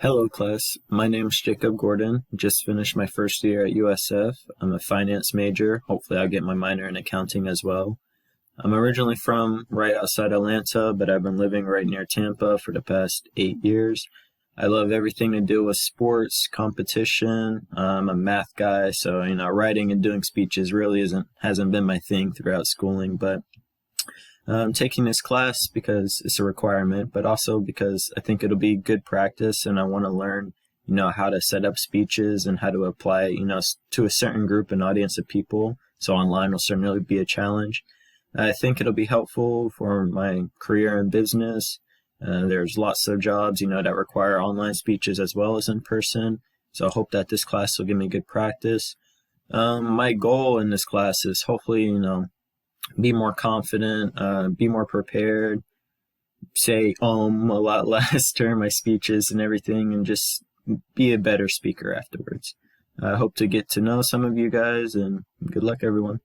Hello, class. My name's Jacob Gordon. Just finished my first year at USF. I'm a finance major. Hopefully, I'll get my minor in accounting as well. I'm originally from right outside Atlanta, but I've been living right near Tampa for the past 8 years. I love everything to do with sports, competition. I'm a math guy, so writing and doing speeches really hasn't been my thing throughout schooling, but I'm taking this class because it's a requirement, but also because I think it'll be good practice and I want to learn, how to set up speeches and how to apply, to a certain group and audience of people. So online will certainly be a challenge. I think it'll be helpful for my career in business. There's lots of jobs, that require online speeches as well as in person. So I hope that this class will give me good practice. My goal in this class is hopefully, be more confident, be more prepared, say a lot less during my speeches and everything, and just be a better speaker afterwards. I hope to get to know some of you guys, and good luck, everyone.